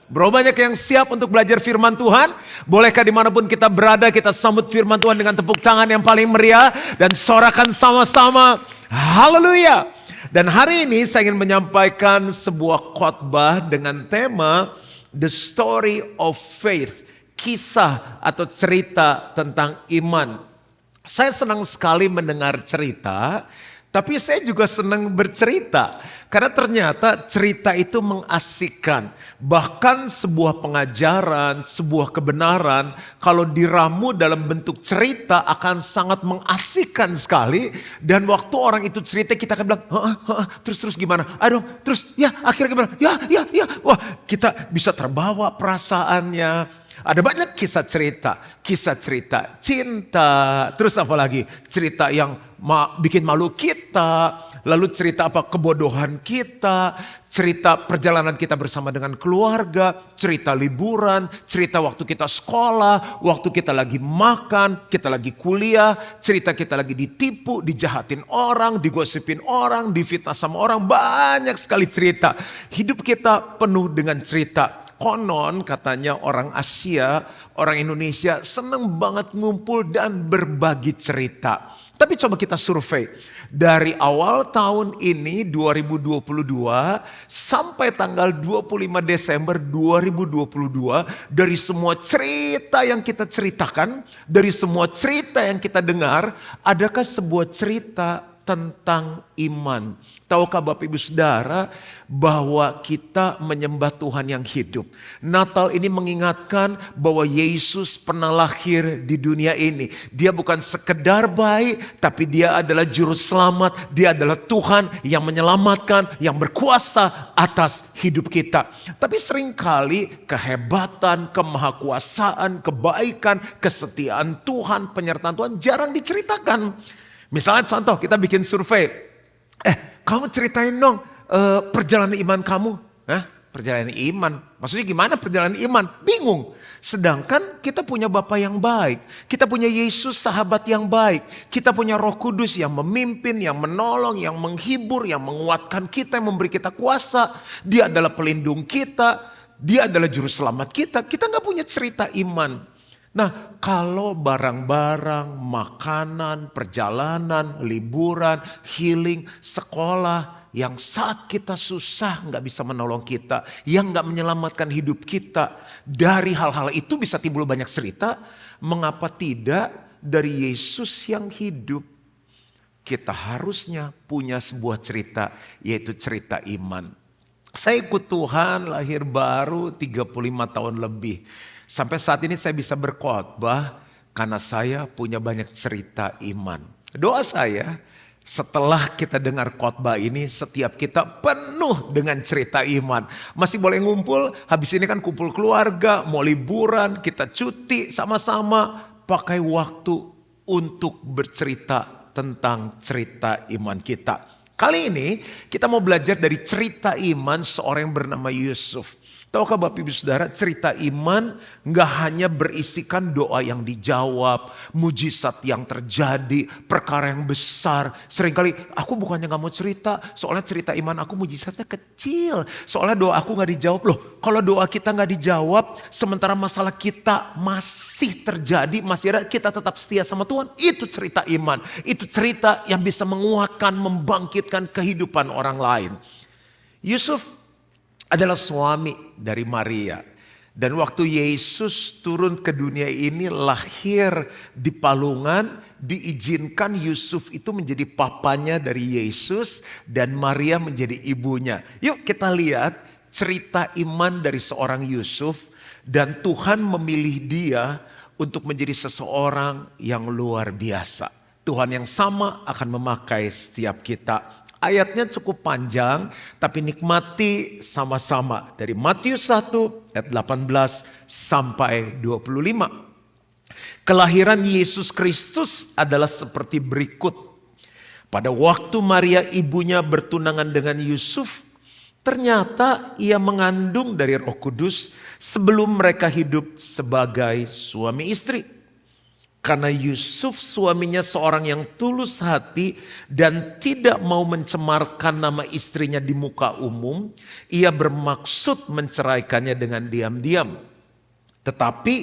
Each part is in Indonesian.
Bro, banyak yang siap untuk belajar firman Tuhan? Bolehkah dimanapun kita berada, kita sambut firman Tuhan dengan tepuk tangan yang paling meriah dan sorakan sama-sama, haleluya. Dan hari ini saya ingin menyampaikan sebuah khotbah dengan tema The Story of Faith, kisah atau cerita tentang iman. Saya senang sekali mendengar cerita, tapi saya juga senang bercerita. Karena ternyata cerita itu mengasihkan. Bahkan sebuah pengajaran, sebuah kebenaran, kalau diramu dalam bentuk cerita akan sangat mengasihkan sekali. Dan waktu orang itu cerita kita akan bilang, terus gimana? Aduh, terus ya akhirnya gimana? Ya. Wah, kita bisa terbawa perasaannya. Ada banyak kisah cerita cinta, terus apa lagi? Cerita yang bikin malu kita, lalu cerita apa kebodohan kita, cerita perjalanan kita bersama dengan keluarga, cerita liburan, cerita waktu kita sekolah, waktu kita lagi makan, kita lagi kuliah, cerita kita lagi ditipu, dijahatin orang, digosipin orang, difitnah sama orang, banyak sekali cerita. Hidup kita penuh dengan cerita. Konon katanya orang Asia, orang Indonesia senang banget ngumpul dan berbagi cerita. Tapi coba kita survei. Dari awal tahun ini 2022 sampai tanggal 25 Desember 2022. Dari semua cerita yang kita ceritakan, dari semua cerita yang kita dengar, adakah sebuah cerita tentang iman? Tahukah Bapak Ibu Saudara bahwa kita menyembah Tuhan yang hidup? Natal ini mengingatkan bahwa Yesus pernah lahir di dunia ini. Dia bukan sekedar baik, tapi dia adalah juru selamat. Dia adalah Tuhan yang menyelamatkan, yang berkuasa atas hidup kita. Tapi seringkali kehebatan, kemahakuasaan, kebaikan, kesetiaan Tuhan, penyertaan Tuhan jarang diceritakan. Misalnya contoh, kita bikin survei. Kamu ceritain dong perjalanan iman kamu. Perjalanan iman, maksudnya gimana perjalanan iman? Bingung. Sedangkan kita punya Bapa yang baik. Kita punya Yesus sahabat yang baik. Kita punya Roh Kudus yang memimpin, yang menolong, yang menghibur, yang menguatkan kita, yang memberi kita kuasa. Dia adalah pelindung kita. Dia adalah juru selamat kita. Kita gak punya cerita iman. Nah, kalau barang-barang, makanan, perjalanan, liburan, healing, sekolah yang saat kita susah gak bisa menolong kita, yang gak menyelamatkan hidup kita, dari hal-hal itu bisa timbul banyak cerita. Mengapa tidak dari Yesus yang hidup? Kita harusnya punya sebuah cerita, yaitu cerita iman. Saya ikut Tuhan lahir baru 35 tahun lebih. Sampai saat ini saya bisa berkhotbah karena saya punya banyak cerita iman. Doa saya setelah kita dengar khotbah ini, setiap kita penuh dengan cerita iman. Masih boleh ngumpul, habis ini kan kumpul keluarga, mau liburan, kita cuti sama-sama. Pakai waktu untuk bercerita tentang cerita iman kita. Kali ini kita mau belajar dari cerita iman seorang yang bernama Yusuf. Tahukah Bapak Ibu Saudara, cerita iman gak hanya berisikan doa yang dijawab, mujizat yang terjadi, perkara yang besar. Seringkali aku bukannya gak mau cerita, soalnya cerita iman aku mujizatnya kecil. Soalnya doa aku gak dijawab. Loh, kalau doa kita gak dijawab, sementara masalah kita masih terjadi, masih ada, kita tetap setia sama Tuhan. Itu cerita iman. Itu cerita yang bisa menguatkan, membangkitkan kehidupan orang lain. Yusuf adalah suami dari Maria. Dan waktu Yesus turun ke dunia ini, lahir di palungan, diizinkan Yusuf itu menjadi papanya dari Yesus dan Maria menjadi ibunya. Yuk kita lihat cerita iman dari seorang Yusuf, dan Tuhan memilih dia untuk menjadi seseorang yang luar biasa. Tuhan yang sama akan memakai setiap kita. Ayatnya cukup panjang, tapi nikmati sama-sama. Dari Matius 1 ayat 18 sampai 25. Kelahiran Yesus Kristus adalah seperti berikut. Pada waktu Maria ibunya bertunangan dengan Yusuf, ternyata ia mengandung dari Roh Kudus sebelum mereka hidup sebagai suami istri. Karena Yusuf suaminya seorang yang tulus hati dan tidak mau mencemarkan nama istrinya di muka umum, ia bermaksud menceraikannya dengan diam-diam. Tetapi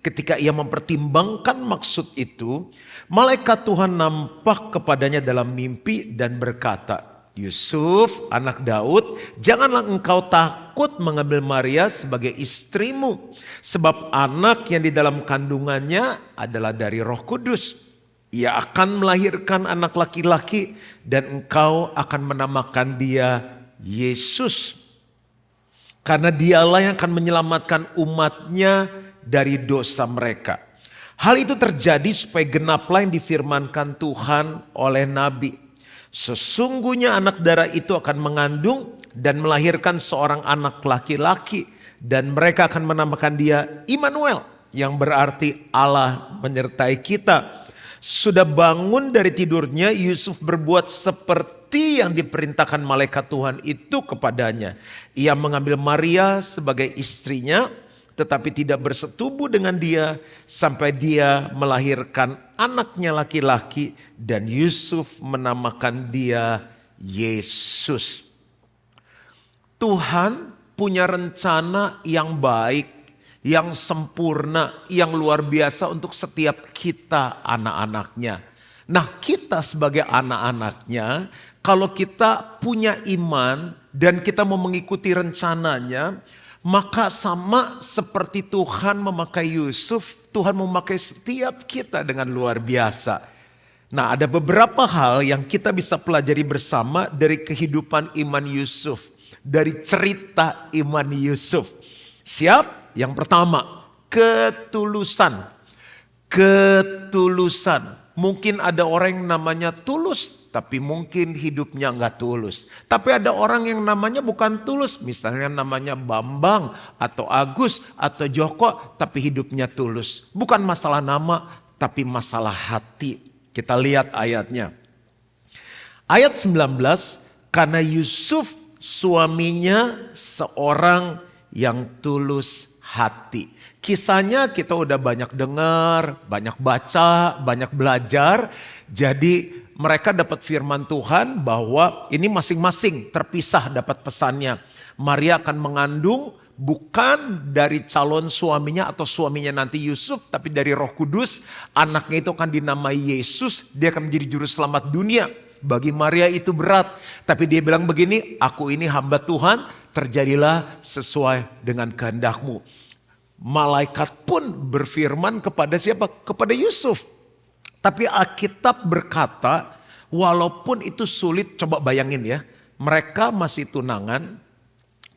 ketika ia mempertimbangkan maksud itu, malaikat Tuhan nampak kepadanya dalam mimpi dan berkata, Yusuf, anak Daud, janganlah engkau takut mengambil Maria sebagai istrimu. Sebab anak yang di dalam kandungannya adalah dari Roh Kudus. Ia akan melahirkan anak laki-laki dan engkau akan menamakan dia Yesus. Karena dialah yang akan menyelamatkan umatnya dari dosa mereka. Hal itu terjadi supaya genaplah yang difirmankan Tuhan oleh Nabi. Sesungguhnya anak darah itu akan mengandung dan melahirkan seorang anak laki-laki. Dan mereka akan menamakan dia Immanuel, yang berarti Allah menyertai kita. Sudah bangun dari tidurnya, Yusuf berbuat seperti yang diperintahkan malaikat Tuhan itu kepadanya. Ia mengambil Maria sebagai istrinya, tetapi tidak bersetubuh dengan dia sampai dia melahirkan anaknya laki-laki dan Yusuf menamakan dia Yesus. Tuhan punya rencana yang baik, yang sempurna, yang luar biasa untuk setiap kita anak-anaknya. Nah, kita sebagai anak-anaknya, kalau kita punya iman dan kita mau mengikuti rencananya, maka sama seperti Tuhan memakai Yusuf, Tuhan memakai setiap kita dengan luar biasa. Nah, ada beberapa hal yang kita bisa pelajari bersama dari kehidupan iman Yusuf, dari cerita iman Yusuf. Siap? Yang pertama, ketulusan. Ketulusan. Mungkin ada orang yang namanya tulus, tapi mungkin hidupnya nggak tulus. Tapi ada orang yang namanya bukan tulus, misalnya namanya Bambang atau Agus atau Joko, tapi hidupnya tulus. Bukan masalah nama, tapi masalah hati. Kita lihat ayatnya. Ayat 19, karena Yusuf suaminya seorang yang tulus hati. Kisahnya kita udah banyak dengar, banyak baca, banyak belajar. Jadi mereka dapat firman Tuhan bahwa ini masing-masing terpisah dapat pesannya. Maria akan mengandung bukan dari calon suaminya atau suaminya nanti Yusuf, tapi dari Roh Kudus. Anaknya itu akan dinamai Yesus, dia akan menjadi juru selamat dunia. Bagi Maria itu berat, tapi dia bilang begini, aku ini hamba Tuhan, terjadilah sesuai dengan kehendakmu. Malaikat pun berfirman kepada siapa? Kepada Yusuf. Tapi Alkitab berkata, walaupun itu sulit, coba bayangin ya. Mereka masih tunangan,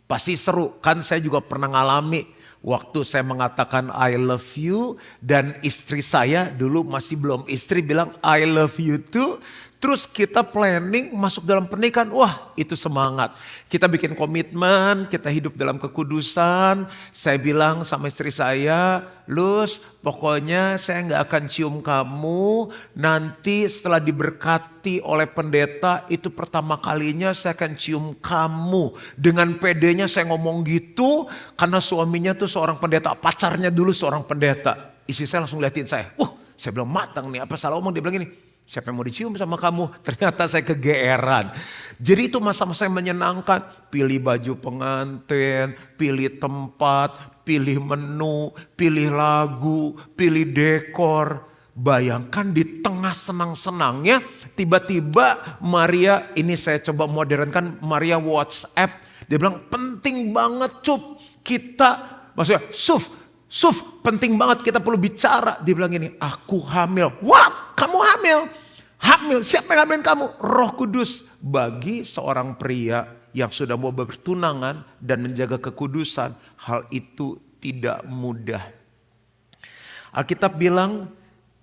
pasti seru. Kan saya juga pernah ngalami waktu saya mengatakan I love you. Dan istri saya dulu masih belum istri bilang I love you too. Terus kita planning masuk dalam pernikahan, wah itu semangat. Kita bikin komitmen, kita hidup dalam kekudusan. Saya bilang sama istri saya, Lus pokoknya saya gak akan cium kamu. Nanti setelah diberkati oleh pendeta, itu pertama kalinya saya akan cium kamu. Dengan pedenya saya ngomong gitu, karena suaminya tuh seorang pendeta, pacarnya dulu seorang pendeta. Istri saya langsung liatin saya, saya bilang matang nih, apa salah omong? Dia bilang gini, siapa yang mau dicium sama kamu? Ternyata saya kegeeran. Jadi itu masa-masa yang menyenangkan. Pilih baju pengantin, pilih tempat, pilih menu, pilih lagu, pilih dekor. Bayangkan di tengah senang-senangnya, tiba-tiba Maria, ini saya coba modernkan, Maria WhatsApp. Dia bilang penting banget Cup, kita, maksudnya Suf, penting banget kita perlu bicara. Dia bilang gini, aku hamil. What? Kamu hamil? Hamil, siapa yang hamilin kamu? Roh Kudus. Bagi seorang pria yang sudah mau bertunangan dan menjaga kekudusan, hal itu tidak mudah. Alkitab bilang,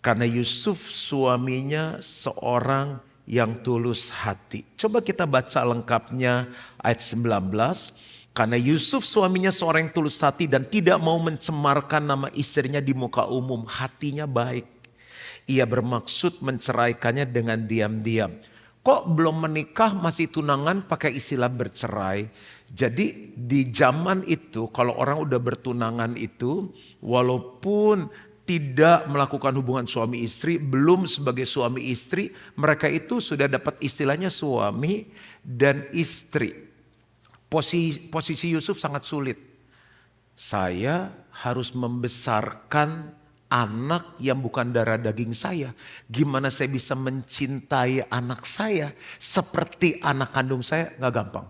karena Yusuf suaminya seorang yang tulus hati. Coba kita baca lengkapnya ayat 19. Karena Yusuf suaminya seorang yang tulus hati dan tidak mau mencemarkan nama istrinya di muka umum. Hatinya baik. Ia bermaksud menceraikannya dengan diam-diam. Kok belum menikah masih tunangan pakai istilah bercerai. Jadi di zaman itu kalau orang udah bertunangan itu, walaupun tidak melakukan hubungan suami istri, belum sebagai suami istri, mereka itu sudah dapat istilahnya suami dan istri. Posisi Yusuf sangat sulit. Saya harus membesarkan anak yang bukan darah daging saya. Gimana saya bisa mencintai anak saya seperti anak kandung saya? Gak gampang.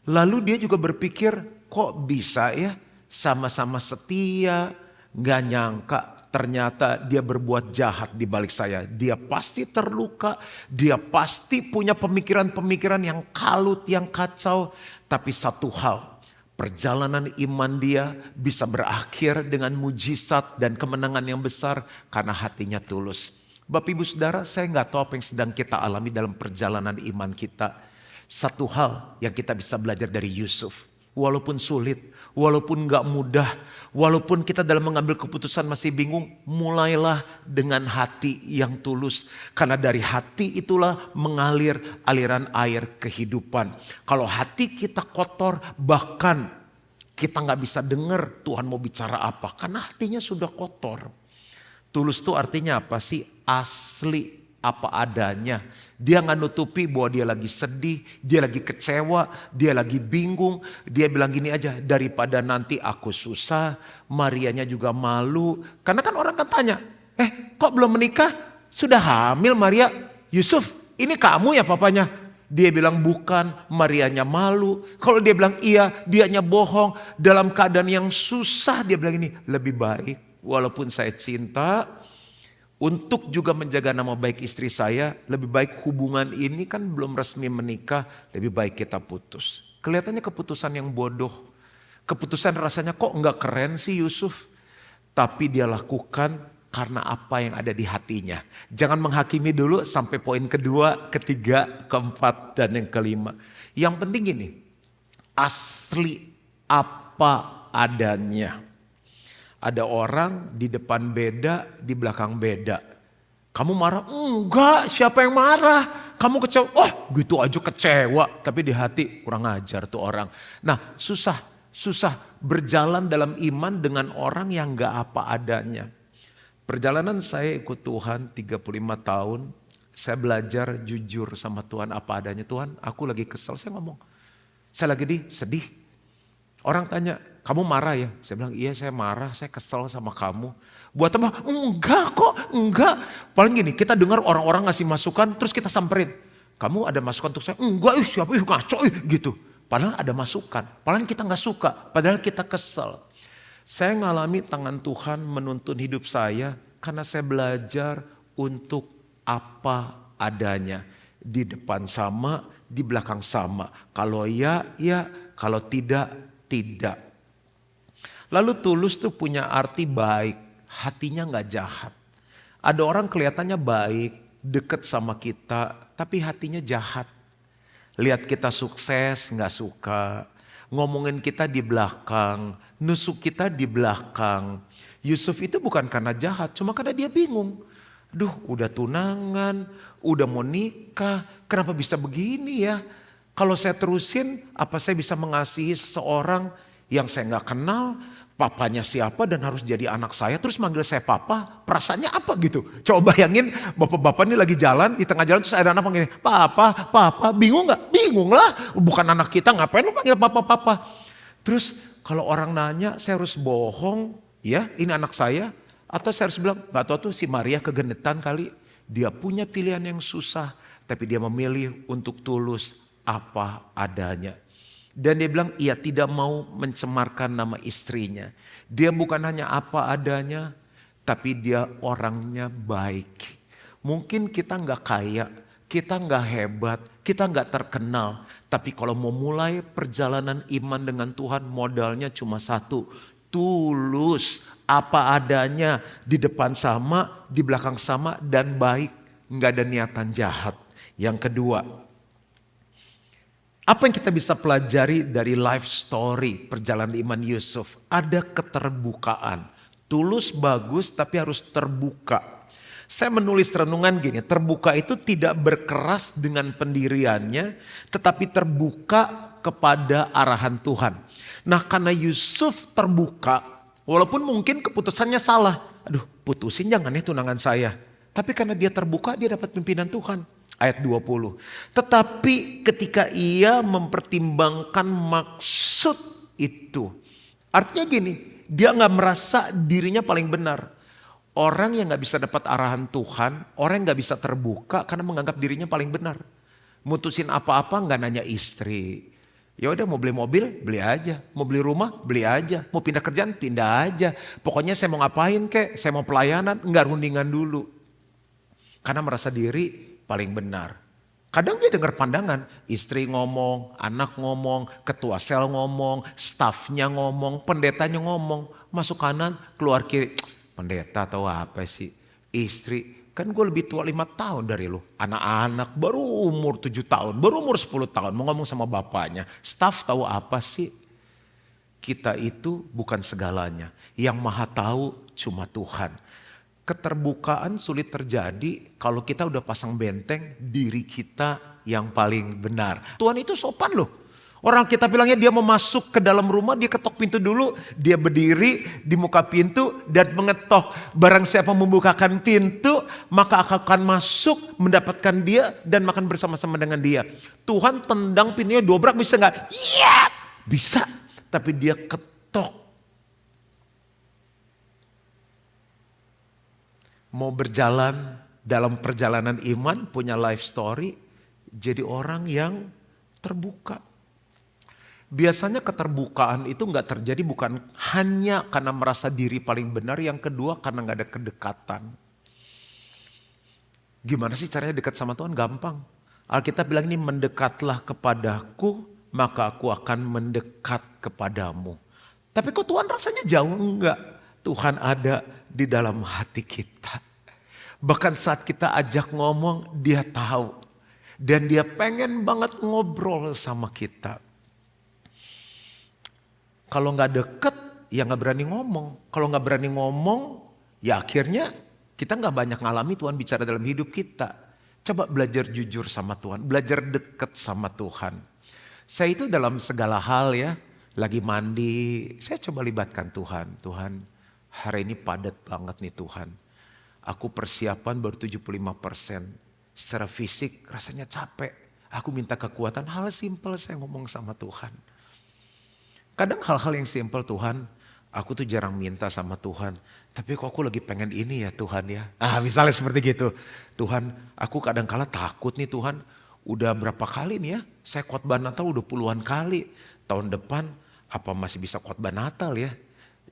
Lalu dia juga berpikir, kok bisa ya sama-sama setia, gak nyangka ternyata dia berbuat jahat di balik saya. Dia pasti terluka, dia pasti punya pemikiran-pemikiran yang kalut, yang kacau. Tapi satu hal, perjalanan iman dia bisa berakhir dengan mujizat dan kemenangan yang besar karena hatinya tulus. Bapak Ibu Saudara, saya gak tahu apa yang sedang kita alami dalam perjalanan iman kita. Satu hal yang kita bisa belajar dari Yusuf. Walaupun sulit, walaupun gak mudah, walaupun kita dalam mengambil keputusan masih bingung, mulailah dengan hati yang tulus. Karena dari hati itulah mengalir aliran air kehidupan. Kalau hati kita kotor, bahkan kita gak bisa dengar Tuhan mau bicara apa. Karena hatinya sudah kotor. Tulus itu artinya apa sih? Asli. Apa adanya. Dia gak nutupi bahwa dia lagi sedih, dia lagi kecewa, dia lagi bingung. Dia bilang gini aja, daripada nanti aku susah, Marianya juga malu. Karena kan orang kan tanya, kok belum menikah? Sudah hamil Maria? Yusuf, ini kamu ya papanya? Dia bilang bukan, Marianya malu. Kalau dia bilang iya, dianya bohong. Dalam keadaan yang susah dia bilang ini, lebih baik walaupun saya cinta, untuk juga menjaga nama baik istri saya, lebih baik hubungan ini kan belum resmi menikah, lebih baik kita putus. Kelihatannya keputusan yang bodoh. Keputusan rasanya kok enggak keren sih Yusuf. Tapi dia lakukan karena apa yang ada di hatinya. Jangan menghakimi dulu sampai poin kedua, ketiga, keempat, dan yang kelima. Yang penting gini, asli apa adanya. Ada orang di depan beda, di belakang beda. Kamu marah? Enggak, siapa yang marah? Kamu kecewa? Oh gitu aja kecewa. Tapi di hati kurang ajar tuh orang. Nah susah berjalan dalam iman dengan orang yang gak apa adanya. Perjalanan saya ikut Tuhan 35 tahun. Saya belajar jujur sama Tuhan apa adanya. Tuhan aku lagi kesel, saya ngomong. Saya lagi sedih. Orang tanya, kamu marah ya? Saya bilang, iya saya marah, saya kesel sama kamu. Buat apa? Enggak kok, enggak. Paling gini, kita dengar orang-orang ngasih masukan, terus kita samperin. Kamu ada masukan untuk saya? Enggak, siapa ngaco gitu. Padahal ada masukan, padahal kita gak suka, padahal kita kesel. Saya ngalami tangan Tuhan menuntun hidup saya, karena saya belajar untuk apa adanya. Di depan sama, di belakang sama. Kalau ya, kalau tidak. Lalu tulus tuh punya arti baik, hatinya gak jahat. Ada orang kelihatannya baik, deket sama kita, tapi hatinya jahat. Lihat kita sukses gak suka, ngomongin kita di belakang, nusuk kita di belakang. Yusuf itu bukan karena jahat, cuma karena dia bingung. Duh udah tunangan, udah mau nikah, kenapa bisa begini ya? Kalau saya terusin, apa saya bisa mengasihi seseorang yang saya gak kenal, papanya siapa dan harus jadi anak saya, terus manggil saya papa, perasaannya apa gitu. Coba bayangin bapak-bapak ini lagi jalan, di tengah jalan terus ada anak panggil, papa, bingung gak? Bingung lah, bukan anak kita ngapain lu panggil papa. Terus kalau orang nanya saya harus bohong, ya ini anak saya, atau saya harus bilang, gak tahu tuh si Maria kegenetan kali, dia punya pilihan yang susah, tapi dia memilih untuk tulus apa adanya. Dan dia bilang ia tidak mau mencemarkan nama istrinya. Dia bukan hanya apa adanya, tapi dia orangnya baik. Mungkin kita gak kaya, kita gak hebat, kita gak terkenal. Tapi kalau mau mulai perjalanan iman dengan Tuhan, modalnya cuma satu. Tulus, apa adanya, di depan sama, di belakang sama, dan baik. Gak ada niatan jahat. Yang kedua, apa yang kita bisa pelajari dari life story perjalanan iman Yusuf? Ada keterbukaan. Tulus bagus tapi harus terbuka. Saya menulis renungan gini, terbuka itu tidak berkeras dengan pendiriannya, tetapi terbuka kepada arahan Tuhan. Nah karena Yusuf terbuka, Walaupun mungkin keputusannya salah. Aduh, putusin jangan ya tunangan saya. Tapi karena dia terbuka, dia dapat pimpinan Tuhan. Ayat 20. Tetapi ketika ia mempertimbangkan maksud itu. Artinya gini, dia gak merasa dirinya paling benar. Orang yang gak bisa dapat arahan Tuhan, orang yang gak bisa terbuka karena menganggap dirinya paling benar. Mutusin apa-apa gak nanya istri. Ya udah mau beli mobil, beli aja. Mau beli rumah, beli aja. Mau pindah kerjaan, pindah aja. Pokoknya saya mau ngapain kek, saya mau pelayanan, enggak rundingan dulu. Karena merasa diri paling benar. Kadang dia dengar pandangan, istri ngomong, anak ngomong, ketua sel ngomong, stafnya ngomong, pendetanya ngomong. Masuk kanan, keluar kiri. Pendeta atau apa sih? Istri. Kan gue lebih tua 5 tahun dari lu. Anak-anak baru umur 7 tahun, baru umur 10 tahun. Mau ngomong sama bapaknya. Staf tahu apa sih? Kita itu bukan segalanya. Yang maha tahu cuma Tuhan. Keterbukaan sulit terjadi kalau kita udah pasang benteng diri kita yang paling benar. Tuhan itu sopan loh. Orang kita bilangnya dia mau masuk ke dalam rumah, dia ketok pintu dulu. Dia berdiri di muka pintu dan mengetok. Barang siapa membukakan pintu, maka akan masuk mendapatkan dia dan makan bersama-sama dengan dia. Tuhan tendang pintunya dobrak bisa gak? Iya bisa, tapi dia ketok. Mau berjalan dalam perjalanan iman, punya life story, jadi orang yang terbuka. Biasanya keterbukaan itu gak terjadi bukan hanya karena merasa diri paling benar. Yang kedua karena gak ada kedekatan. Gimana sih caranya dekat sama Tuhan? Gampang. Alkitab bilang ini, mendekatlah kepadaku maka aku akan mendekat kepadamu. Tapi kok Tuhan rasanya jauh? Enggak. Tuhan ada di dalam hati kita. Bahkan saat kita ajak ngomong dia tahu. Dan dia pengen banget ngobrol sama kita. Kalau gak deket, ya gak berani ngomong. Kalau gak berani ngomong, ya akhirnya kita gak banyak ngalami Tuhan bicara dalam hidup kita. Coba belajar jujur sama Tuhan, belajar deket sama Tuhan. Saya itu dalam segala hal ya, lagi mandi, saya coba libatkan Tuhan. Tuhan, hari ini padat banget nih Tuhan. Aku persiapan baru 75%. Secara fisik rasanya capek. Aku minta kekuatan, hal simpel saya ngomong sama Tuhan. Kadang hal-hal yang simpel Tuhan, aku tuh jarang minta sama Tuhan. Tapi kok aku lagi pengen ini ya Tuhan ya. Misalnya seperti gitu. Tuhan, aku kadang-kala takut nih Tuhan. Udah berapa kali nih ya, saya khotbah Natal udah puluhan kali. Tahun depan apa masih bisa khotbah Natal ya.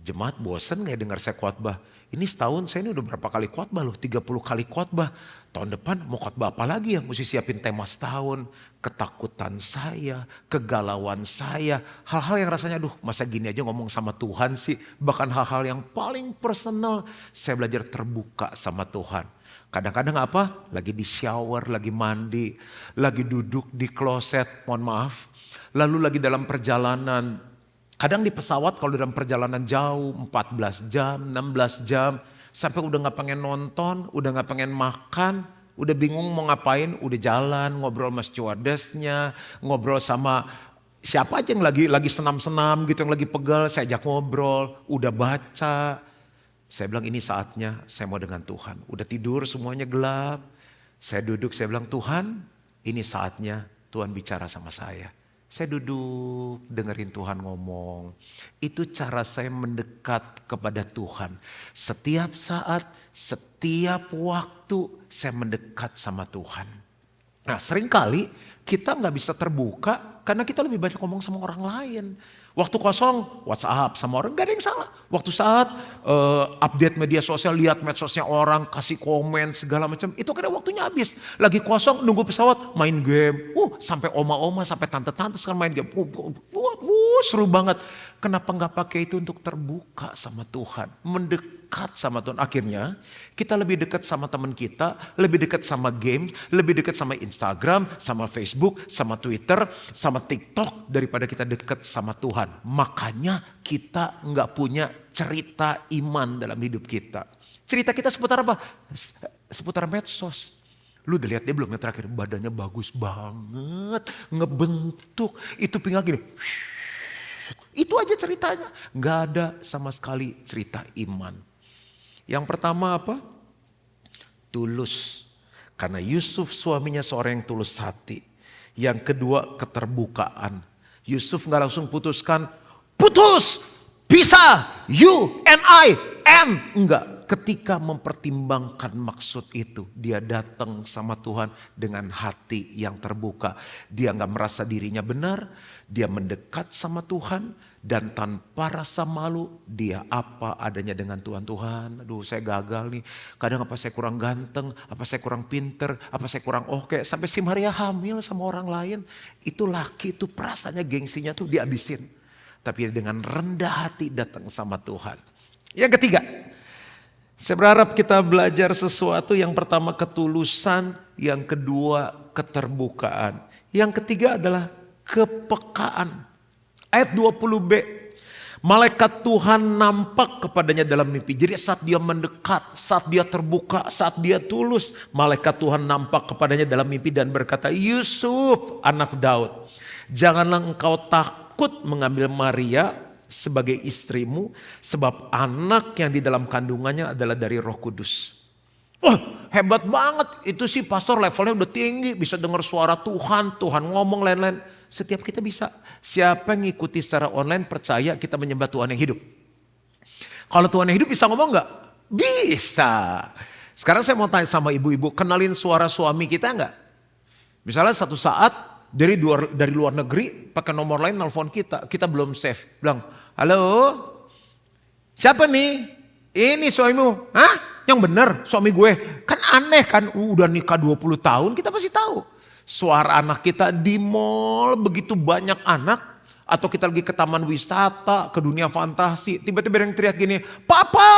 Jemaat bosen gak ya dengar saya khotbah. Ini setahun saya ini udah berapa kali khotbah loh, 30 kali khotbah. Tahun depan mau khotbah apa lagi ya? Mesti siapin tema setahun. Ketakutan saya, kegalauan saya. Hal-hal yang rasanya aduh masa gini aja ngomong sama Tuhan sih. Bahkan hal-hal yang paling personal saya belajar terbuka sama Tuhan. Kadang-kadang apa? Lagi di shower, lagi mandi, lagi duduk di kloset, mohon maaf. Lalu lagi dalam perjalanan. Kadang di pesawat kalau dalam perjalanan jauh 14 jam, 16 jam. Sampai udah gak pengen nonton, udah gak pengen makan. Udah bingung mau ngapain, udah jalan ngobrol sama stewardessnya. Ngobrol sama siapa aja yang lagi senam-senam gitu, yang lagi pegal. Saya ajak ngobrol, udah baca. Saya bilang ini saatnya saya mau dengan Tuhan. Udah tidur semuanya gelap. Saya duduk saya bilang Tuhan ini saatnya Tuhan bicara sama saya. Saya duduk dengerin Tuhan ngomong. Itu cara saya mendekat kepada Tuhan. Setiap saat, setiap waktu saya mendekat sama Tuhan. Nah seringkali kita gak bisa terbuka karena kita lebih banyak ngomong sama orang lain. Waktu kosong WhatsApp sama orang gak ada yang salah. Waktu saat update media sosial, lihat medsosnya orang, kasih komen segala macam. Itu kadang waktunya habis. Lagi kosong nunggu pesawat main game. Sampai oma-oma, sampai tante-tante sekarang main game. Seru banget. Kenapa gak pakai itu untuk terbuka sama Tuhan. Mendekat sama Tuhan. Akhirnya kita lebih dekat sama teman kita. Lebih dekat sama game. Lebih dekat sama Instagram, sama Facebook, sama Twitter, sama TikTok. Daripada kita dekat sama Tuhan. Makanya kita gak punya cerita iman dalam hidup kita. Cerita kita seputar apa? Seputar medsos. Lu udah lihat dia belum yang terakhir? Badannya bagus banget. Ngebentuk. Itu pinggang gini. Itu aja ceritanya. Gak ada sama sekali cerita iman. Yang pertama apa? Tulus. Karena Yusuf suaminya seorang yang tulus hati. Yang kedua keterbukaan. Yusuf gak langsung putuskan, putus, pisah, you and I, and. Enggak. Ketika mempertimbangkan maksud itu, dia datang sama Tuhan dengan hati yang terbuka. Dia gak merasa dirinya benar, dia mendekat sama Tuhan. Dan tanpa rasa malu, dia apa adanya dengan Tuhan. Tuhan, aduh saya gagal nih. Kadang apa saya kurang ganteng, apa saya kurang pinter, apa saya kurang oke. Sampai si Maria hamil sama orang lain. Itu laki itu perasaannya, gengsinya tuh dihabisin. Tapi dengan rendah hati datang sama Tuhan. Yang ketiga, saya berharap kita belajar sesuatu. Yang pertama ketulusan, yang kedua keterbukaan. Yang ketiga adalah kepekaan. Ayat 20b, malaikat Tuhan nampak kepadanya dalam mimpi. Jadi saat dia mendekat, saat dia terbuka, saat dia tulus, malaikat Tuhan nampak kepadanya dalam mimpi dan berkata, Yusuf anak Daud, janganlah engkau takut mengambil Maria sebagai istrimu, sebab anak yang di dalam kandungannya adalah dari Roh Kudus. Oh hebat banget, itu sih pastor levelnya udah tinggi, bisa dengar suara Tuhan, Tuhan ngomong lain-lain. Setiap kita bisa. Siapa yang ngikuti secara online percaya kita menyembah Tuhan yang hidup. Kalau Tuhan yang hidup bisa ngomong gak? Bisa. Sekarang saya mau tanya sama ibu-ibu, kenalin suara suami kita gak? Misalnya satu saat dari luar negeri pakai nomor lain nelfon kita belum save. Bilang, halo siapa nih? Ini suamimu. Hah? Yang benar suami gue. Kan aneh kan, udah nikah 20 tahun kita pasti tahu. Suara anak kita di mall, begitu banyak anak. Atau kita lagi ke taman wisata, ke dunia fantasi. Tiba-tiba yang teriak gini, Papa!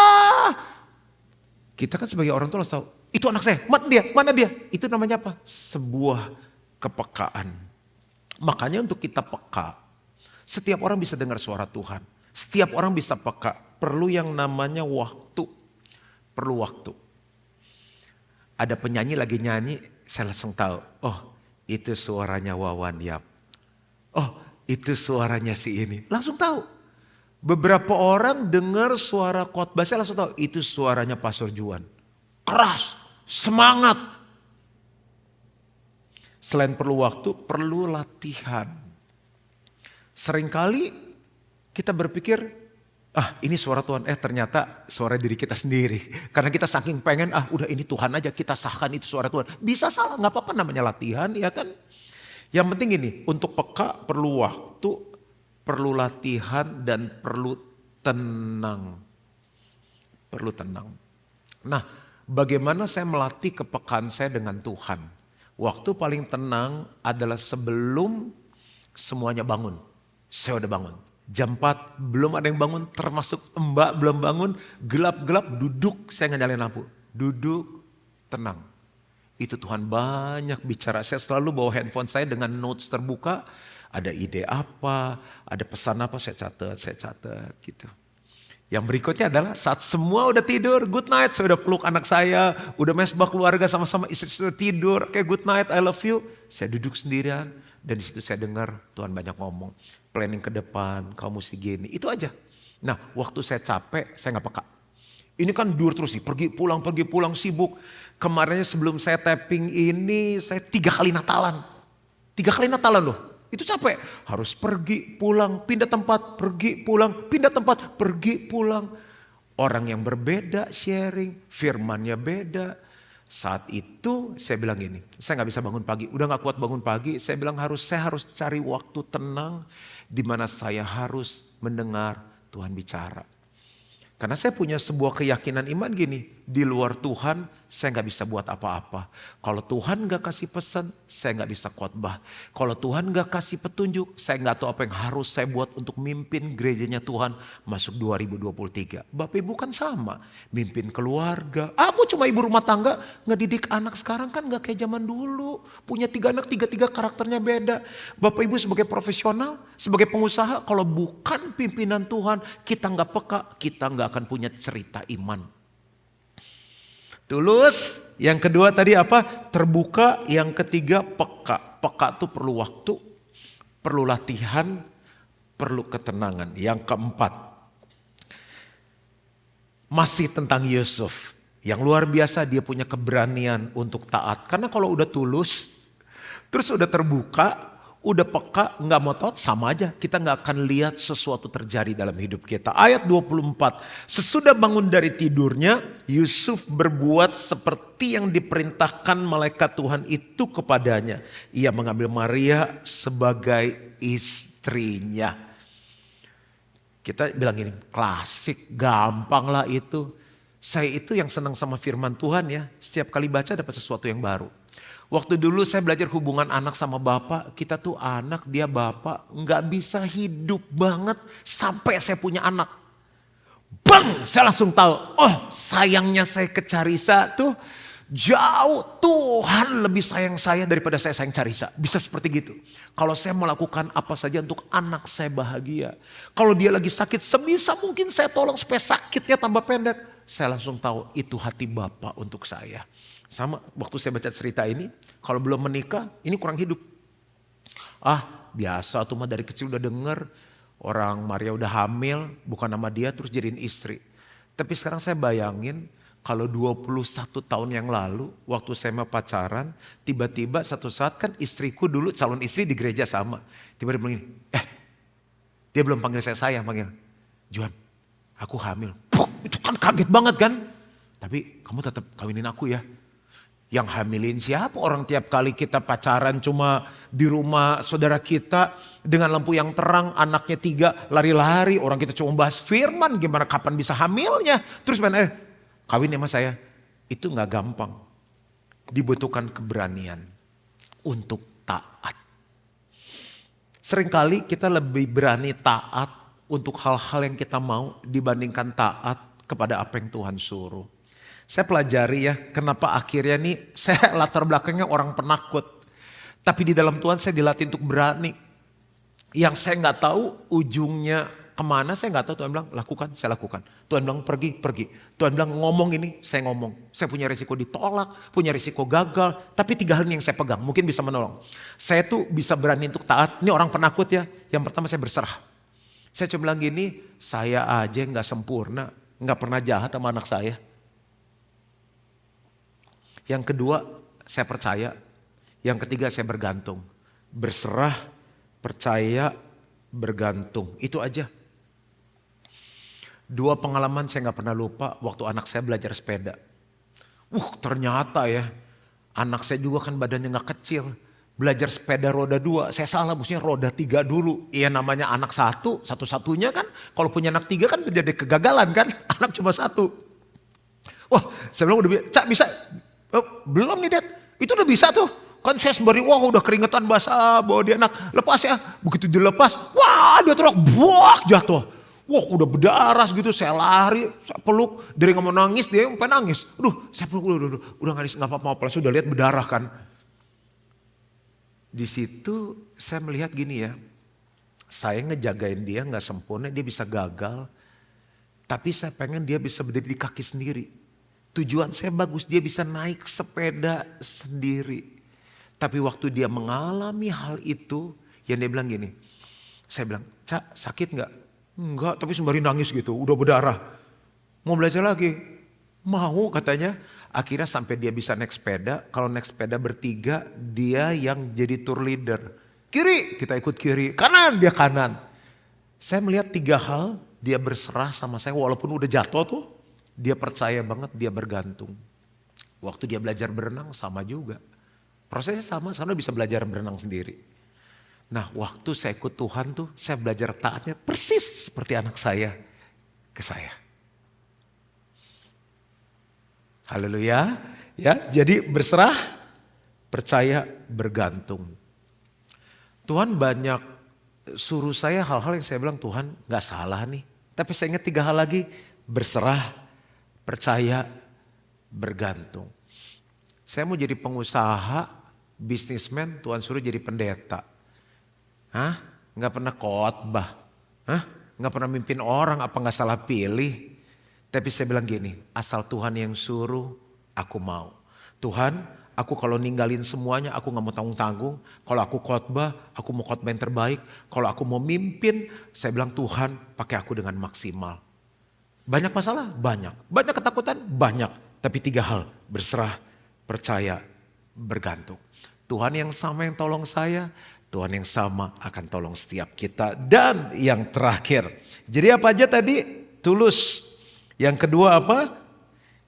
Kita kan sebagai orang tua harus tahu, itu anak saya, mana dia? Itu namanya apa? Sebuah kepekaan. Makanya untuk kita peka, setiap orang bisa dengar suara Tuhan. Setiap orang bisa peka, perlu yang namanya waktu. Perlu waktu. Ada penyanyi lagi nyanyi, saya langsung tahu, oh itu suaranya Wawan Yap. Oh itu suaranya si ini. Langsung tahu. Beberapa orang dengar suara khotbah saya langsung tahu itu suaranya Pastor Juan. Keras, semangat. Selain perlu waktu, perlu latihan. Seringkali kita berpikir, ini suara Tuhan, ternyata suara diri kita sendiri. Karena kita saking pengen, udah ini Tuhan aja, kita sahkan itu suara Tuhan. Bisa salah, gak apa-apa namanya latihan ya kan. Yang penting ini, untuk peka perlu waktu, perlu latihan dan perlu tenang. Perlu tenang. Nah, bagaimana saya melatih kepekaan saya dengan Tuhan? Waktu paling tenang adalah sebelum semuanya bangun. Saya udah bangun. Jam 4 belum ada yang bangun, termasuk Mbak belum bangun, gelap-gelap duduk, saya nggak nyalain lampu. Duduk, tenang. Itu Tuhan banyak bicara, saya selalu bawa handphone saya dengan notes terbuka. Ada ide apa, ada pesan apa, saya catat gitu. Yang berikutnya adalah saat semua udah tidur, good night, saya udah peluk anak saya, udah mesbah keluarga sama-sama istri sudah tidur, kayak good night, I love you. Saya duduk sendirian dan di situ saya dengar Tuhan banyak ngomong. Planning ke depan, kamu mesti gini, itu aja. Nah waktu saya capek, saya gak peka. Ini kan dur terus nih, pergi pulang sibuk. Kemarinnya sebelum saya tapping ini, saya 3 kali Natalan. 3 kali Natalan loh, itu capek. Harus pergi, pulang, pindah tempat, pergi, pulang, pindah tempat, pergi, pulang. Orang yang berbeda sharing, firmannya beda. Saat itu saya bilang gini, saya gak bisa bangun pagi, udah gak kuat bangun pagi. Saya bilang saya harus cari waktu tenang di mana saya harus mendengar Tuhan bicara. Karena saya punya sebuah keyakinan iman gini, di luar Tuhan saya gak bisa buat apa-apa. Kalau Tuhan gak kasih pesan, saya gak bisa khotbah. Kalau Tuhan gak kasih petunjuk, saya gak tahu apa yang harus saya buat untuk mimpin gerejanya Tuhan masuk 2023. Bapak Ibu kan sama, mimpin keluarga. Aku cuma ibu rumah tangga, ngedidik anak sekarang kan gak kayak zaman dulu. Punya 3 anak, 3 karakternya beda. Bapak Ibu sebagai profesional, sebagai pengusaha, kalau bukan pimpinan Tuhan, kita gak peka, kita gak akan punya cerita iman. Tulus, yang kedua tadi apa? Terbuka, yang ketiga peka. Peka itu perlu waktu, perlu latihan, perlu ketenangan. Yang keempat, masih tentang Yusuf. Yang luar biasa, dia punya keberanian untuk taat. Karena kalau udah tulus, terus udah terbuka, udah peka, nggak mau taat, sama aja. Kita nggak akan lihat sesuatu terjadi dalam hidup kita. Ayat 24, sesudah bangun dari tidurnya, Yusuf berbuat seperti yang diperintahkan malaikat Tuhan itu kepadanya. Ia mengambil Maria sebagai istrinya. Kita bilang gini, klasik, gampang lah itu. Saya itu yang senang sama firman Tuhan ya. Setiap kali baca dapat sesuatu yang baru. Waktu dulu saya belajar hubungan anak sama bapak. Kita tuh anak, dia bapak. Nggak bisa hidup banget sampai saya punya anak. Bang! Saya langsung tahu. Oh, sayangnya saya ke Carissa tuh jauh. Tuhan lebih sayang saya daripada saya sayang Carissa. Bisa seperti gitu. Kalau saya melakukan apa saja untuk anak saya bahagia. Kalau dia lagi sakit, sebisa mungkin saya tolong supaya sakitnya tambah pendek. Saya langsung tahu itu hati Bapak untuk saya. Sama waktu saya baca cerita ini, kalau belum menikah ini kurang hidup. Biasa tuh mah dari kecil udah denger orang Maria udah hamil, bukan nama dia terus jadiin istri. Tapi sekarang saya bayangin kalau 21 tahun yang lalu waktu saya mau pacaran, tiba-tiba satu saat kan istriku dulu calon istri di gereja sama. Tiba-tiba bilang gini, dia belum panggil saya panggil, Juan, aku hamil. Itu kan kaget banget kan. Tapi kamu tetap kawinin aku ya. Yang hamilin siapa? Orang tiap kali kita pacaran cuma di rumah saudara kita dengan lampu yang terang, anaknya 3 lari-lari. Orang kita cuma bahas firman, gimana kapan bisa hamilnya. Terus kawin sama saya. Itu gak gampang. Dibutuhkan keberanian untuk taat. Seringkali kita lebih berani taat untuk hal-hal yang kita mau dibandingkan taat kepada apa yang Tuhan suruh. Saya pelajari ya kenapa akhirnya nih saya latar belakangnya orang penakut. Tapi di dalam Tuhan saya dilatih untuk berani. Yang saya gak tahu ujungnya kemana saya gak tahu. Tuhan bilang lakukan, saya lakukan. Tuhan bilang pergi. Tuhan bilang ngomong ini, saya ngomong. Saya punya risiko ditolak, punya risiko gagal. Tapi 3 hal ini yang saya pegang mungkin bisa menolong. Saya tuh bisa berani untuk taat. Ini orang penakut ya. Yang pertama saya berserah. Saya cuma bilang gini, saya aja gak sempurna. Gak pernah jahat sama anak saya. Yang kedua, saya percaya. Yang ketiga, saya bergantung. Berserah, percaya, bergantung. Itu aja. 2 pengalaman saya gak pernah lupa waktu anak saya belajar sepeda. Ternyata ya, anak saya juga kan badannya gak kecil. Belajar sepeda roda 2, saya salah, mestinya roda 3 dulu. Iya namanya anak satu-satunya kan. Kalau punya anak 3 kan menjadi kegagalan kan. Anak cuma 1. Saya bilang udah bisa. Cak bisa? Belum nih Dad, itu udah bisa tuh. Kan saya sembari, udah keringetan basah bawa dia anak. Lepas ya, begitu dilepas, dia teriak, jatuh. Udah berdarah gitu, saya lari, saya peluk. Dari gak mau nangis, dia pengen nangis. Saya peluk, udah nangis, gak apa-apa. Sudah lihat berdarah kan. Di situ saya melihat gini ya, saya ngejagain dia gak sempurna, dia bisa gagal. Tapi saya pengen dia bisa berdiri di kaki sendiri. Tujuan saya bagus, dia bisa naik sepeda sendiri. Tapi waktu dia mengalami hal itu, yang dia bilang gini, saya bilang, Cak sakit gak? Enggak, tapi sembari nangis gitu, udah berdarah. Mau belajar lagi? Mau katanya. Akhirnya sampai dia bisa naik sepeda. Kalau naik sepeda bertiga, dia yang jadi tour leader. Kiri, kita ikut kiri. Kanan, dia kanan. Saya melihat 3 hal, dia berserah sama saya walaupun udah jatuh tuh. Dia percaya banget, dia bergantung. Waktu dia belajar berenang sama juga. Prosesnya sama, karena bisa belajar berenang sendiri. Nah waktu saya ikut Tuhan tuh, saya belajar taatnya persis seperti anak saya ke saya. Haleluya. Ya, jadi berserah, percaya, bergantung. Tuhan banyak suruh saya hal-hal yang saya bilang Tuhan gak salah nih. Tapi saya ingat 3 hal lagi, berserah, percaya, bergantung. Saya mau jadi pengusaha, bisnismen, Tuhan suruh jadi pendeta. Gak pernah khotbah. Gak pernah mimpin orang, apa gak salah pilih. Tapi saya bilang gini, asal Tuhan yang suruh, aku mau. Tuhan, Aku kalau ninggalin semuanya, aku gak mau tanggung-tanggung. Kalau aku khotbah, aku mau khotbah yang terbaik. Kalau aku mau mimpin, saya bilang Tuhan pakai aku dengan maksimal. Banyak masalah? Banyak. Banyak ketakutan? Banyak. Tapi 3 hal, berserah, percaya, bergantung. Tuhan yang sama yang tolong saya, Tuhan yang sama akan tolong setiap kita. Dan yang terakhir, jadi apa aja tadi? Tulus. Yang kedua apa?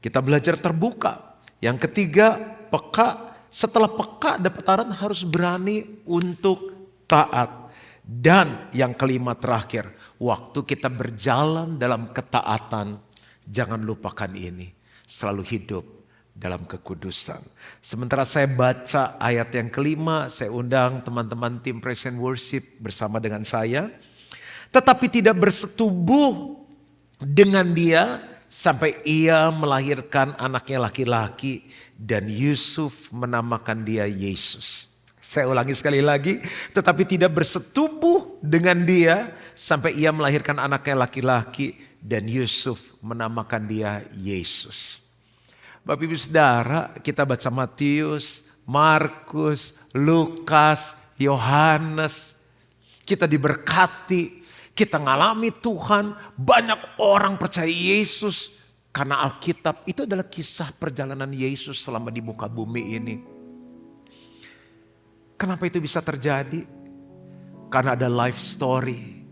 Kita belajar terbuka. Yang ketiga, peka. Setelah peka dapat arahan harus berani untuk taat. Dan yang kelima terakhir, waktu kita berjalan dalam ketaatan, jangan lupakan ini. Selalu hidup dalam kekudusan. Sementara saya baca ayat yang kelima, saya undang teman-teman tim Praise and Worship bersama dengan saya. Tetapi tidak bersetubuh dengan dia sampai ia melahirkan anaknya laki-laki dan Yusuf menamakan dia Yesus. Saya ulangi sekali lagi, tetapi tidak bersetubuh dengan dia sampai ia melahirkan anaknya laki-laki dan Yusuf menamakan dia Yesus. Bapak Ibu Saudara, kita baca Matius, Markus, Lukas, Yohanes. Kita diberkati, kita ngalami Tuhan, banyak orang percaya Yesus. Karena Alkitab itu adalah kisah perjalanan Yesus selama di muka bumi ini. Kenapa itu bisa terjadi? Karena ada life story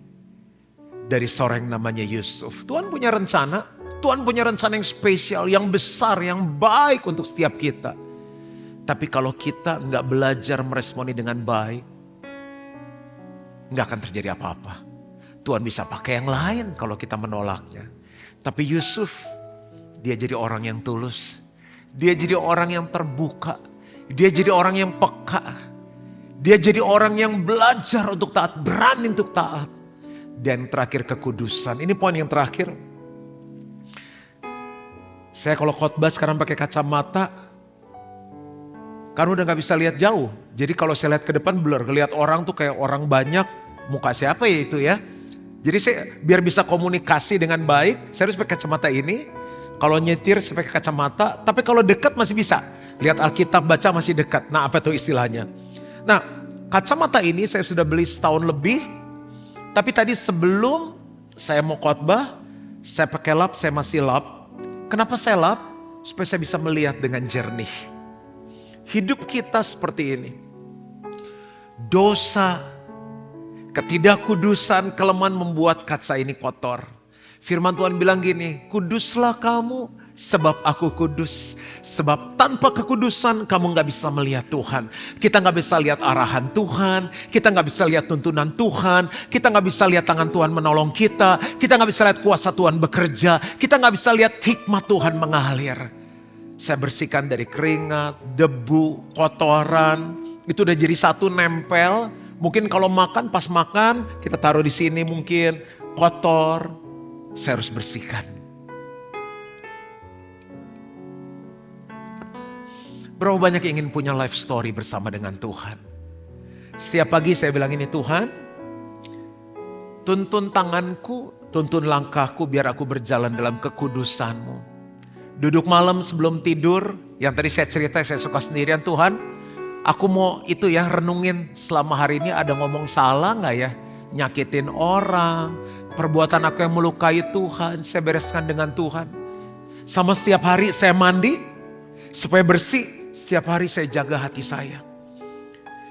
dari seorang yang namanya Yusuf. Tuhan punya rencana, Tuhan punya rencana yang spesial, yang besar, yang baik untuk setiap kita. Tapi kalau kita nggak belajar meresponi dengan baik, nggak akan terjadi apa-apa. Tuhan bisa pakai yang lain kalau kita menolaknya. Tapi Yusuf, dia jadi orang yang tulus. Dia jadi orang yang terbuka. Dia jadi orang yang peka. Dia jadi orang yang belajar untuk taat, berani untuk taat. Dan terakhir kekudusan. Ini poin yang terakhir. Saya kalau khotbah sekarang pakai kacamata, karena udah gak bisa lihat jauh. Jadi kalau saya lihat ke depan blur, lihat orang tuh kayak orang banyak, muka siapa ya itu ya. Jadi saya biar bisa komunikasi dengan baik, saya harus pakai kacamata ini. Kalau nyetir saya pakai kacamata, tapi kalau dekat masih bisa. Lihat Alkitab, baca masih dekat. Nah apa tuh istilahnya? Nah kacamata ini saya sudah beli setahun lebih. Tapi tadi sebelum saya mau khotbah, saya pakai lap, saya masih lap. Kenapa saya lap? Supaya saya bisa melihat dengan jernih. Hidup kita seperti ini. Dosa, ketidakkudusan, kelemahan membuat kaca ini kotor. Firman Tuhan bilang gini, kuduslah kamu sebab aku kudus. Sebab tanpa kekudusan kamu gak bisa melihat Tuhan. Kita gak bisa lihat arahan Tuhan. Kita gak bisa lihat tuntunan Tuhan. Kita gak bisa lihat tangan Tuhan menolong kita. Kita gak bisa lihat kuasa Tuhan bekerja. Kita gak bisa lihat hikmat Tuhan mengalir. Saya bersihkan dari keringat, debu, kotoran. Itu udah jadi satu nempel. Mungkin kalau makan, pas makan kita taruh di sini mungkin kotor. Saya harus bersihkan. Berapa banyak yang ingin punya life story bersama dengan Tuhan. Setiap pagi saya bilang ini, Tuhan, tuntun tanganku, tuntun langkahku biar aku berjalan dalam kekudusan-Mu. Duduk malam sebelum tidur, yang tadi saya cerita saya suka sendirian, Tuhan, aku mau itu ya renungin selama hari ini ada ngomong salah gak ya? Nyakitin orang, perbuatan aku yang melukai Tuhan, saya bereskan dengan Tuhan. Sama setiap hari saya mandi, supaya bersih. Setiap hari saya jaga hati saya.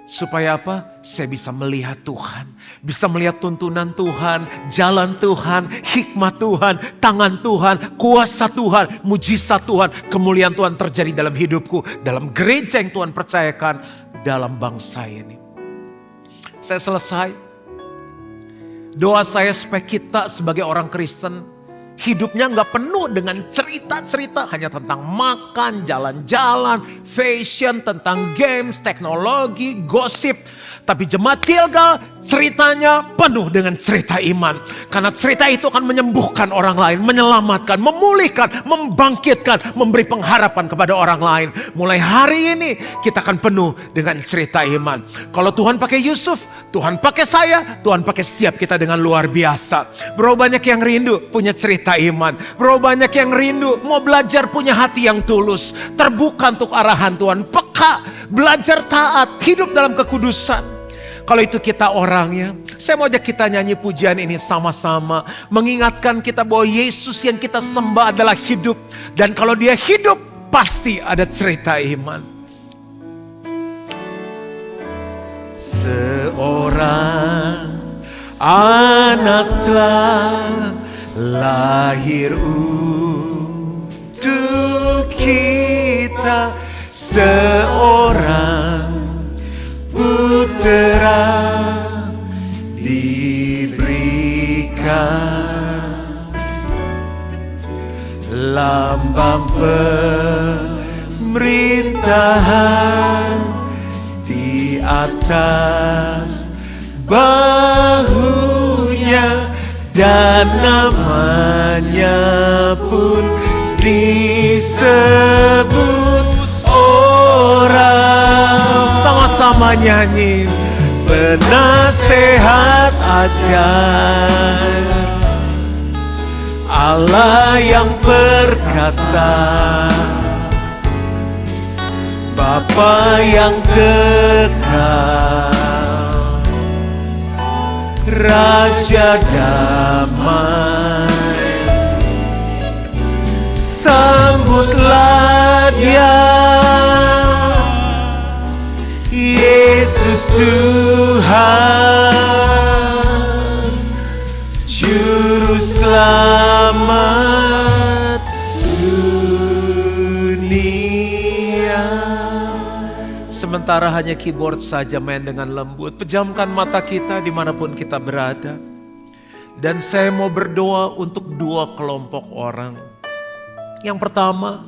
Supaya apa? Saya bisa melihat Tuhan. Bisa melihat tuntunan Tuhan, jalan Tuhan, hikmat Tuhan, tangan Tuhan, kuasa Tuhan, mujizat Tuhan. Kemuliaan Tuhan terjadi dalam hidupku. Dalam gereja yang Tuhan percayakan. Dalam bangsa ini. Saya selesai. Doa saya supaya kita sebagai orang Kristen hidupnya gak penuh dengan cerita-cerita hanya tentang makan, jalan-jalan, fashion, tentang games, teknologi, gosip. Tapi Jemaat Gilgal ceritanya penuh dengan cerita iman. Karena cerita itu akan menyembuhkan orang lain, menyelamatkan, memulihkan, membangkitkan, memberi pengharapan kepada orang lain. Mulai hari ini kita akan penuh dengan cerita iman. Kalau Tuhan pakai Yusuf, Tuhan pakai saya, Tuhan pakai setiap kita dengan luar biasa. Berapa banyak yang rindu punya cerita iman. Berapa banyak yang rindu mau belajar punya hati yang tulus, terbuka untuk arahan Tuhan, peka, belajar taat, hidup dalam kekudusan. Kalau itu kita orangnya, saya mau ajak kita nyanyi pujian ini sama-sama. Mengingatkan kita bahwa Yesus yang kita sembah adalah hidup. Dan kalau dia hidup, pasti ada cerita iman. Seorang anak telah lahir untuk kita. Seorang putera diberikan, lambang pemerintahan di atas bahunya, dan namanya pun disebut orang. Sama-sama nyanyi. Penasehat ajaib, Allah yang perkasa, Bapa yang kekal, Raja damai. Sambutlah dia, Yesus Tuhan, Juru Selamat dunia. Sementara hanya keyboard saja main dengan lembut, pejamkan mata kita dimanapun kita berada. Dan saya mau berdoa untuk dua kelompok orang. Yang pertama,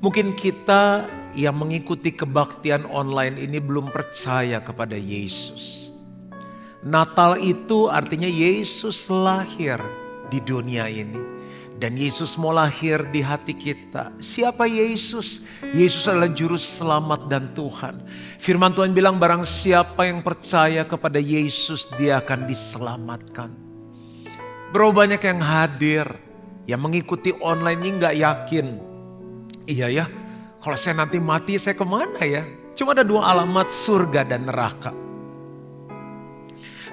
mungkin kita yang mengikuti kebaktian online ini belum percaya kepada Yesus. Natal itu artinya Yesus lahir di dunia ini. Dan Yesus mau lahir di hati kita. Siapa Yesus? Yesus adalah juru selamat dan Tuhan. Firman Tuhan bilang barang siapa yang percaya kepada Yesus, dia akan diselamatkan. Berapa banyak yang hadir, yang mengikuti online ini gak yakin. Iya ya, kalau saya nanti mati saya kemana ya? Cuma ada dua alamat, surga dan neraka.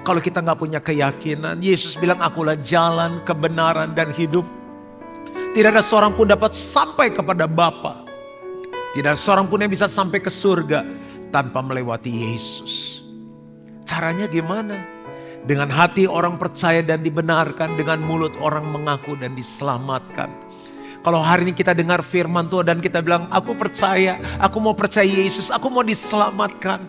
Kalau kita gak punya keyakinan, Yesus bilang akulah jalan, kebenaran dan hidup. Tidak ada seorang pun dapat sampai kepada Bapa. Tidak ada seorang pun yang bisa sampai ke surga tanpa melewati Yesus. Caranya gimana? Dengan hati orang percaya dan dibenarkan, dengan mulut orang mengaku dan diselamatkan. Kalau hari ini kita dengar firman Tuhan dan kita bilang, aku percaya, aku mau percaya Yesus, aku mau diselamatkan.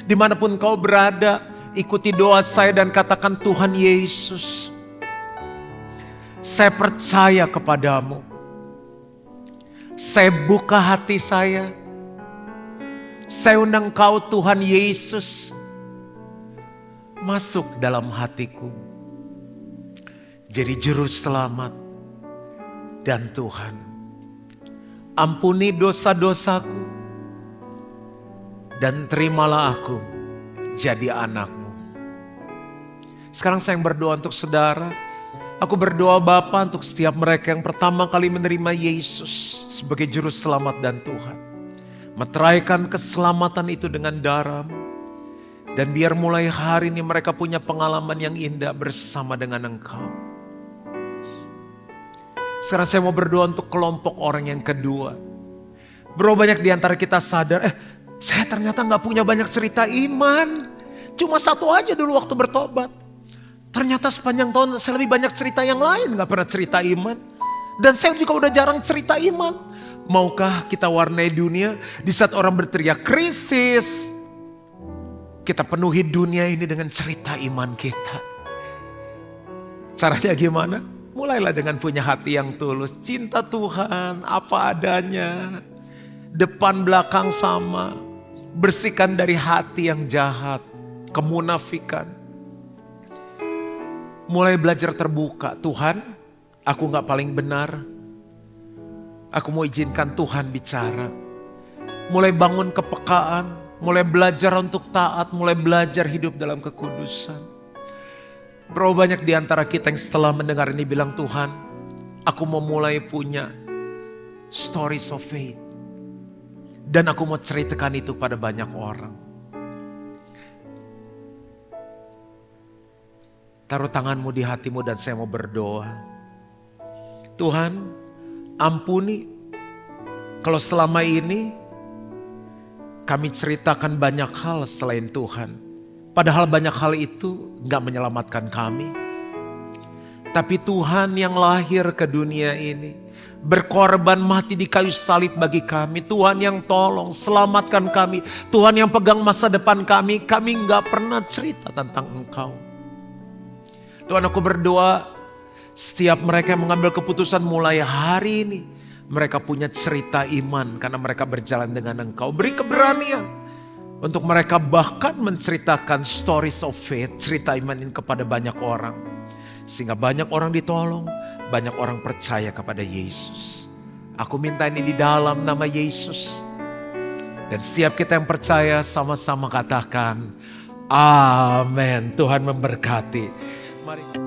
Dimanapun kau berada, ikuti doa saya dan katakan, Tuhan Yesus, saya percaya kepadamu. Saya buka hati saya. Saya undang kau Tuhan Yesus, masuk dalam hatiku. Jadi juru selamat dan Tuhan. Ampuni dosa-dosaku dan terimalah aku jadi anakmu. Sekarang saya yang berdoa untuk saudara. Aku berdoa Bapa untuk setiap mereka yang pertama kali menerima Yesus sebagai juru selamat dan Tuhan. Meteraikan keselamatan itu dengan darah-Mu. Dan biar mulai hari ini mereka punya pengalaman yang indah bersama dengan Engkau. Sekarang saya mau berdoa untuk kelompok orang yang kedua. Berapa banyak di antara kita sadar, saya ternyata gak punya banyak cerita iman. Cuma satu aja dulu waktu bertobat. Ternyata sepanjang tahun saya lebih banyak cerita yang lain, gak pernah cerita iman. Dan saya juga udah jarang cerita iman. Maukah kita warnai dunia di saat orang berteriak krisis? Kita penuhi dunia ini dengan cerita iman kita. Caranya gimana? Mulailah dengan punya hati yang tulus. Cinta Tuhan apa adanya. Depan belakang sama. Bersihkan dari hati yang jahat. Kemunafikan. Mulai belajar terbuka, Tuhan, aku gak paling benar. Aku mau izinkan Tuhan bicara. Mulai bangun kepekaan, mulai belajar untuk taat, mulai belajar hidup dalam kekudusan. Berapa banyak di antara kita yang setelah mendengar ini bilang, Tuhan, aku mau mulai punya stories of faith. Dan aku mau ceritakan itu pada banyak orang. Taruh tanganmu di hatimu dan saya mau berdoa. Tuhan, ampuni kalau selama ini kami ceritakan banyak hal selain Tuhan. Padahal banyak hal itu gak menyelamatkan kami. Tapi Tuhan yang lahir ke dunia ini, berkorban mati di kayu salib bagi kami. Tuhan yang tolong selamatkan kami. Tuhan yang pegang masa depan kami. Kami gak pernah cerita tentang Engkau. Tuhan, aku berdoa setiap mereka yang mengambil keputusan mulai hari ini, mereka punya cerita iman karena mereka berjalan dengan Engkau. Beri keberanian untuk mereka bahkan menceritakan stories of faith, cerita iman ini kepada banyak orang. Sehingga banyak orang ditolong, banyak orang percaya kepada Yesus. Aku minta ini di dalam nama Yesus. Dan setiap kita yang percaya sama-sama katakan, amin. Tuhan memberkati. Mari.